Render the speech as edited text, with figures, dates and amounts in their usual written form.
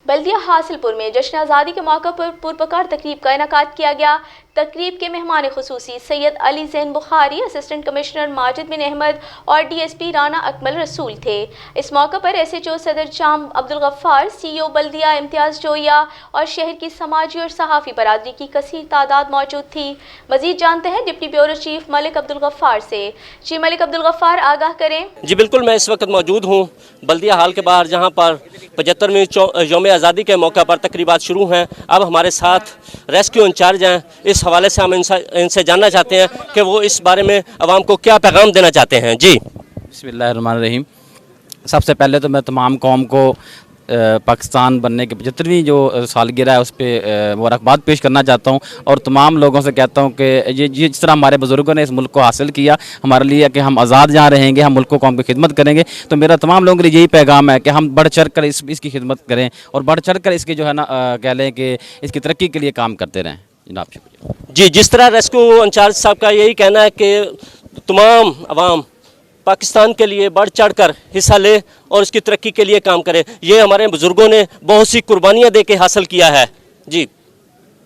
बल्दिया हासिलपुर में जश्न आज़ादी के मौके पर पुरपकार तकरीब का इनेकाद किया गया। तकरीब के मेहमान खुसूसी सैयद अली ज़ैन बुखारी, असिस्टेंट कमिश्नर माजिद बिन अहमद और DSP राना अकमल रसूल थे। इस मौके पर SHO सदर जाम अब्दुल गफ्फार, CEO बल्दिया इम्तियाज़ जोया और शहर की समाजी और सहाफ़ी बरादरी की कसीर तादाद मौजूद थी। मज़ीद जानते हैं deputy bureau chief Malik Abdul Gaffar से। जी मलिक अब्दुल गफ्फार, आगाह करें। जी बिल्कुल, मैं इस वक्त मौजूद हूँ बल्दिया हाल के बाहर, जहाँ पर 75वीं यौम आज़ादी के मौके पर तकरीबात शुरू हैं। अब हमारे साथ रेस्क्यू इंचार्ज हैं। इस हवाले से हम इनसे जानना चाहते हैं कि वो इस बारे में आवाम को क्या पैगाम देना चाहते हैं। जी बिस्मिल्लाहिर्रहमानिर्रहीम। सबसे पहले तो मैं तमाम कौम को पाकिस्तान बनने की 75वीं जो सालगिरह है उस पर मुबारकबाद पेश करना चाहता हूँ और तमाम लोगों से कहता हूँ कि ये जिस तरह हमारे बुज़ुर्गों ने इस मुल्क को हासिल किया हमारे लिए, कि हम आज़ाद जहाँ रहेंगे हम मुल्क को कौम की खिदमत करेंगे। तो मेरा तमाम लोगों के लिए यही पैगाम है कि हम बढ़ चढ़ कर इसकी खिदमत करें और बढ़ चढ़ कर इसकी जो है ना कह लें कि इसकी तरक्की के लिए काम करते रहें। जनाब शुक्रिया। जी, जिस तरह रेस्क्यू इंचार्ज साहब का यही कहना है कि तमाम आवाम पाकिस्तान के लिए बढ़ चढ़ कर हिस्सा ले और इसकी तरक्की के लिए काम करे। ये हमारे बुज़ुर्गों ने बहुत सी कुर्बानियाँ दे के हासिल किया है। जी।